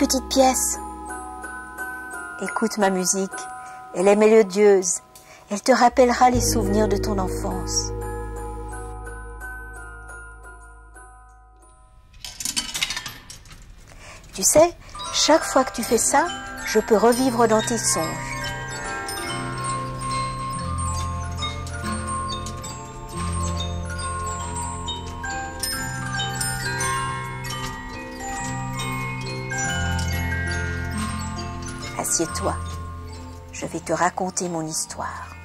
petite pièce. Écoute ma musique, elle est mélodieuse, elle te rappellera les souvenirs de ton enfance. Tu sais, chaque fois que tu fais ça, je peux revivre dans tes songes. Assieds-toi, je vais te raconter mon histoire.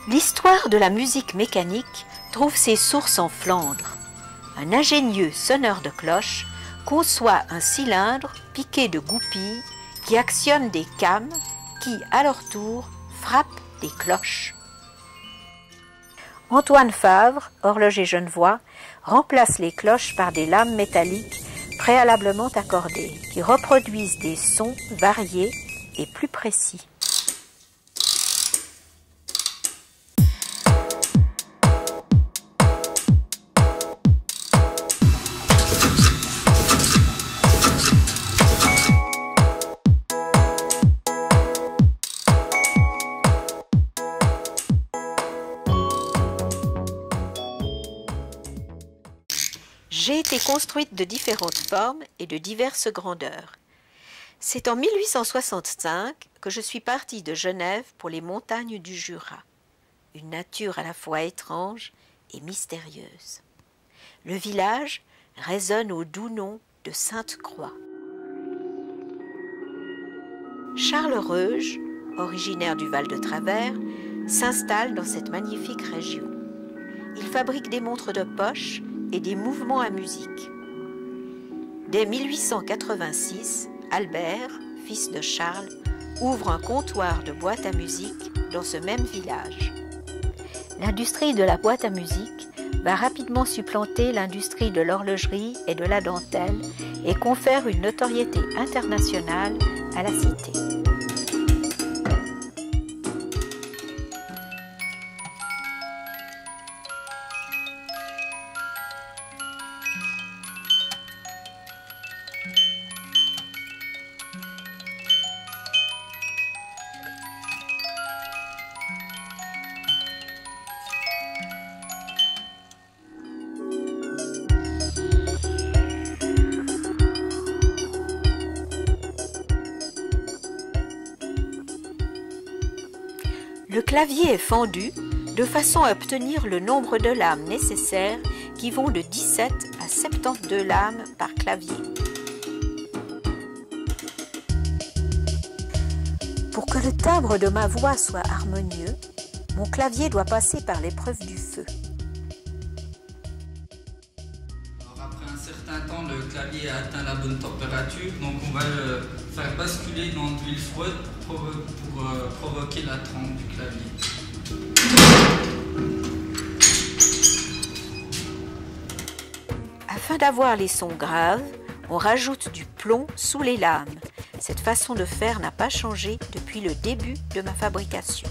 L'histoire de la musique mécanique trouve ses sources en Flandre. Un ingénieux sonneur de cloches conçoit un cylindre piqué de goupilles qui actionne des cames qui, à leur tour, frappent des cloches. Antoine Favre, horloger genevois, remplace les cloches par des lames métalliques préalablement accordées qui reproduisent des sons variés et plus précis. J'ai été construite de différentes formes et de diverses grandeurs. C'est en 1865 que je suis partie de Genève pour les montagnes du Jura, une nature à la fois étrange et mystérieuse. Le village résonne au doux nom de Sainte-Croix. Charles Reuge, originaire du Val de Travers, s'installe dans cette magnifique région. Il fabrique des montres de poche et des mouvements à musique. Dès 1886, Albert, fils de Charles, ouvre un comptoir de boîte à musique dans ce même village. L'industrie de la boîte à musique va rapidement supplanter l'industrie de l'horlogerie et de la dentelle et confère une notoriété internationale à la cité. Le clavier est fendu de façon à obtenir le nombre de lames nécessaires qui vont de 17 à 72 lames par clavier. Pour que le timbre de ma voix soit harmonieux, mon clavier doit passer par l'épreuve du feu. Alors après un certain temps, le clavier a atteint la bonne température, donc on va le faire basculer dans de l'huile froide pour provoquer la trempe du clavier. Afin d'avoir les sons graves, on rajoute du plomb sous les lames. Cette façon de faire n'a pas changé depuis le début de ma fabrication.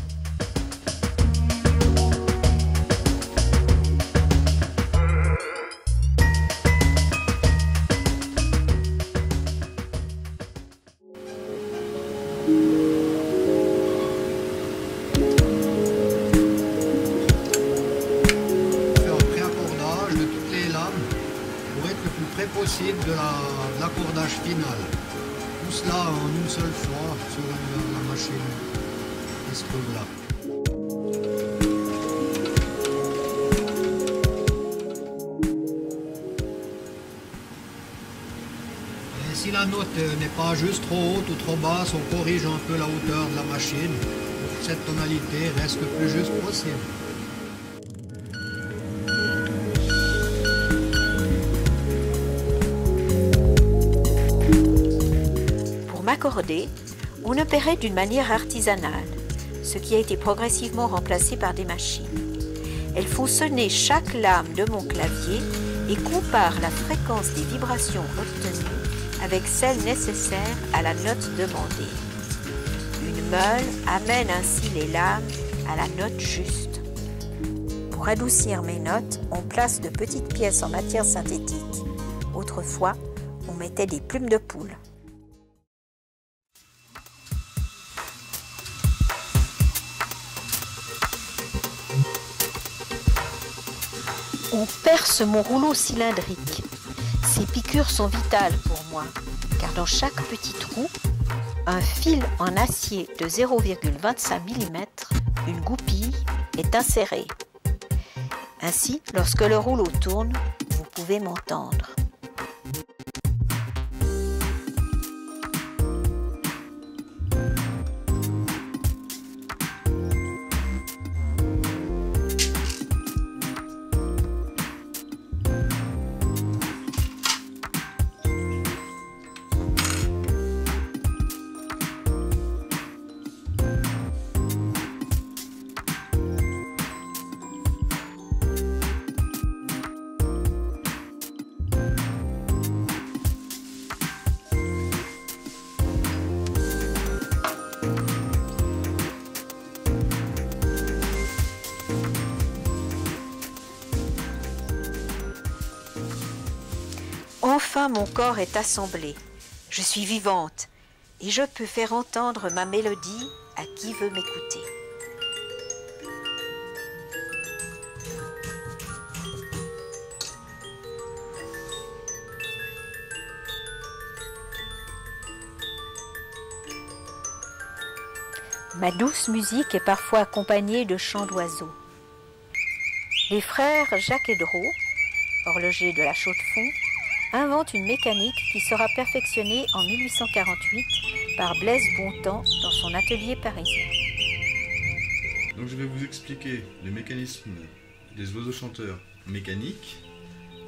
Possible de l'accordage final. Tout cela en une seule fois sur la machine qui se trouve là. Et si la note n'est pas juste trop haute ou trop basse, on corrige un peu la hauteur de la machine pour que cette tonalité reste le plus juste possible. M'accorder, on opérait d'une manière artisanale, ce qui a été progressivement remplacé par des machines. Elles font sonner chaque lame de mon clavier et comparent la fréquence des vibrations obtenues avec celle nécessaire à la note demandée. Une meule amène ainsi les lames à la note juste. Pour adoucir mes notes, on place de petites pièces en matière synthétique. Autrefois, on mettait des plumes de poule. On perce mon rouleau cylindrique. Ces piqûres sont vitales pour moi, car dans chaque petit trou, un fil en acier de 0,25 mm, une goupille, est insérée. Ainsi, lorsque le rouleau tourne, vous pouvez m'entendre. Enfin, mon corps est assemblé. Je suis vivante et je peux faire entendre ma mélodie à qui veut m'écouter. Ma douce musique est parfois accompagnée de chants d'oiseaux. Les frères Jacques et Drault, horlogers de la Chaux-de-Fonds, inventent une mécanique qui sera perfectionnée en 1848 par Blaise Bontemps dans son atelier parisien. Donc je vais vous expliquer les mécanismes des oiseaux chanteurs mécaniques.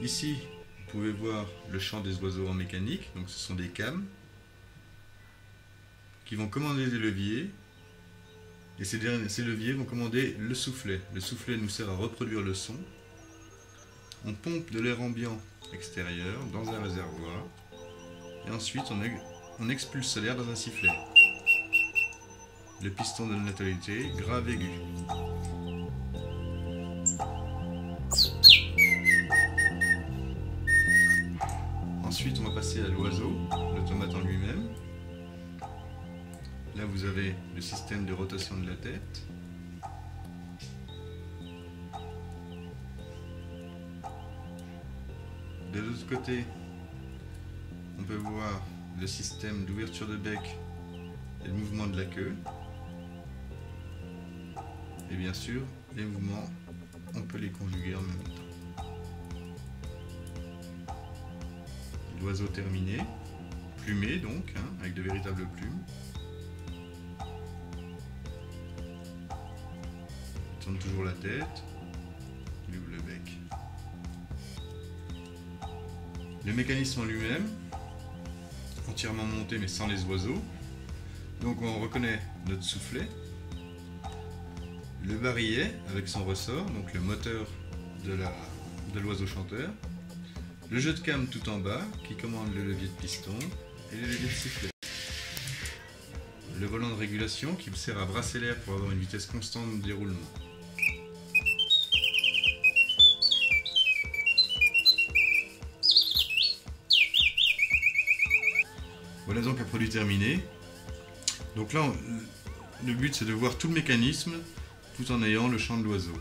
Ici, vous pouvez voir le chant des oiseaux en mécanique. Donc ce sont des cames qui vont commander des leviers. Et ces leviers vont commander le soufflet. Le soufflet nous sert à reproduire le son. On pompe de l'air ambiant extérieur dans un réservoir et ensuite on expulse l'air dans un sifflet. Le piston donne la tonalité grave aigu. Ensuite on va passer à l'oiseau, l'automate en lui-même. Là vous avez le système de rotation de la tête. De l'autre côté, on peut voir le système d'ouverture de bec et le mouvement de la queue. Et bien sûr, les mouvements, on peut les conjuguer en même temps. L'oiseau terminé, plumé donc, avec de véritables plumes. Il tourne toujours la tête, il ouvre le bec. Le mécanisme en lui-même, entièrement monté mais sans les oiseaux. Donc on reconnaît notre soufflet, le barillet avec son ressort, donc le moteur de l'oiseau chanteur, le jeu de came tout en bas qui commande le levier de piston et les leviers de sifflet. Le volant de régulation qui sert à brasser l'air pour avoir une vitesse constante de déroulement. Voilà donc un produit terminé. Donc là, le but c'est de voir tout le mécanisme tout en ayant le chant de l'oiseau.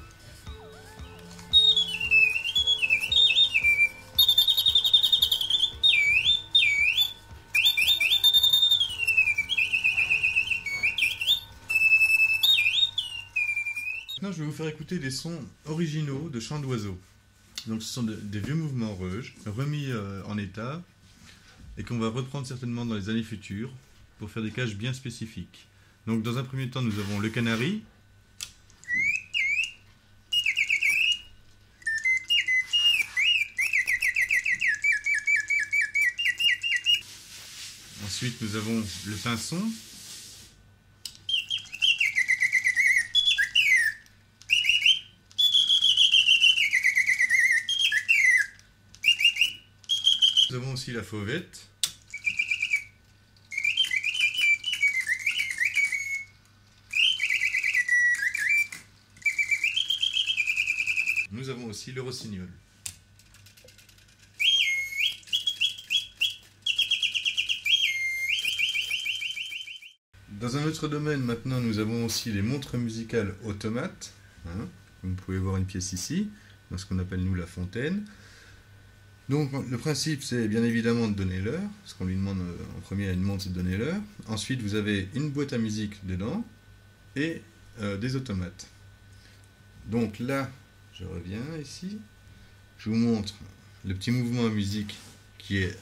Maintenant, je vais vous faire écouter des sons originaux de chants d'oiseaux. Donc ce sont des vieux mouvements reuges, remis en état, et qu'on va reprendre certainement dans les années futures pour faire des cages bien spécifiques. Donc dans un premier temps, nous avons le canari. Ensuite, nous avons le pinson. Nous avons aussi la fauvette. Nous avons aussi le rossignol. Dans un autre domaine, maintenant, nous avons aussi les montres musicales automates. Vous pouvez voir une pièce ici, dans ce qu'on appelle nous la fontaine. Donc le principe, c'est bien évidemment de donner l'heure. Ce qu'on lui demande en premier à une montre, c'est de donner l'heure. Ensuite, vous avez une boîte à musique dedans et des automates. Donc là, je reviens ici. Je vous montre le petit mouvement à musique qui est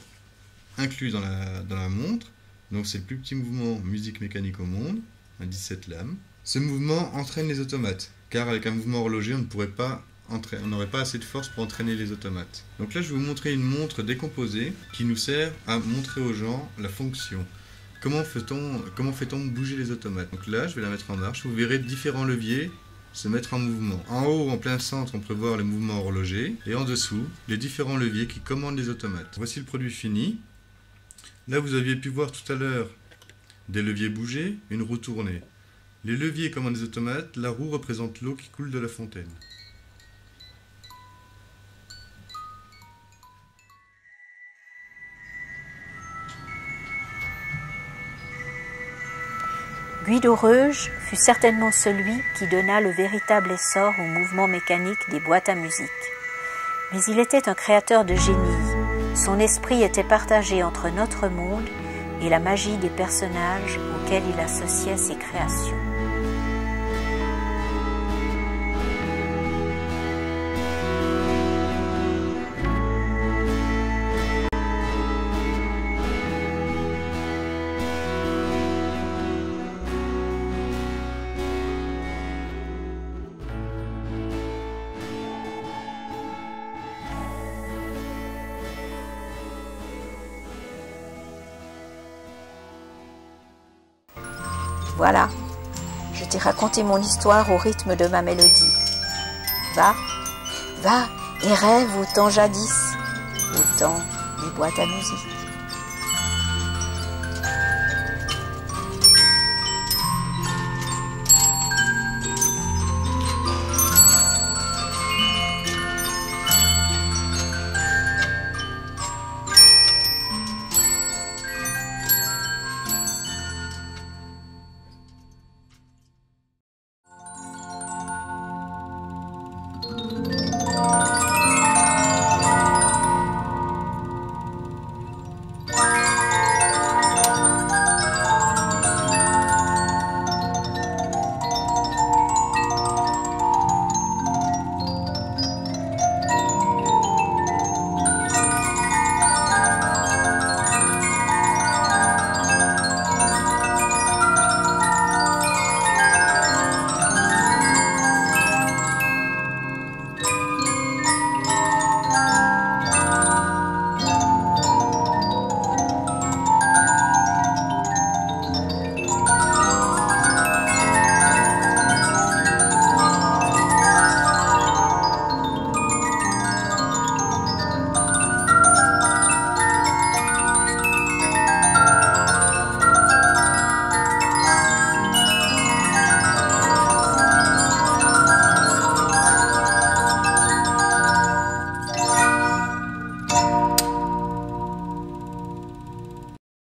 inclus dans la montre. Donc c'est le plus petit mouvement musique mécanique au monde, à 17 lames. Ce mouvement entraîne les automates, car avec un mouvement horloger, on n'aurait pas assez de force pour entraîner les automates. Donc là, je vais vous montrer une montre décomposée qui nous sert à montrer aux gens la fonction. Comment fait-on bouger les automates? Donc là, je vais la mettre en marche. Vous verrez différents leviers se mettre en mouvement. En haut, en plein centre, on peut voir le mouvement horloger. Et en dessous, les différents leviers qui commandent les automates. Voici le produit fini. Là, vous aviez pu voir tout à l'heure des leviers bouger, une roue tournée. Les leviers commandent les automates, la roue représente l'eau qui coule de la fontaine. Guido Reuge fut certainement celui qui donna le véritable essor au mouvement mécanique des boîtes à musique. Mais il était un créateur de génie. Son esprit était partagé entre notre monde et la magie des personnages auxquels il associait ses créations. Voilà, je t'ai raconté mon histoire au rythme de ma mélodie. Va, va et rêve au temps jadis, au temps des boîtes à musique.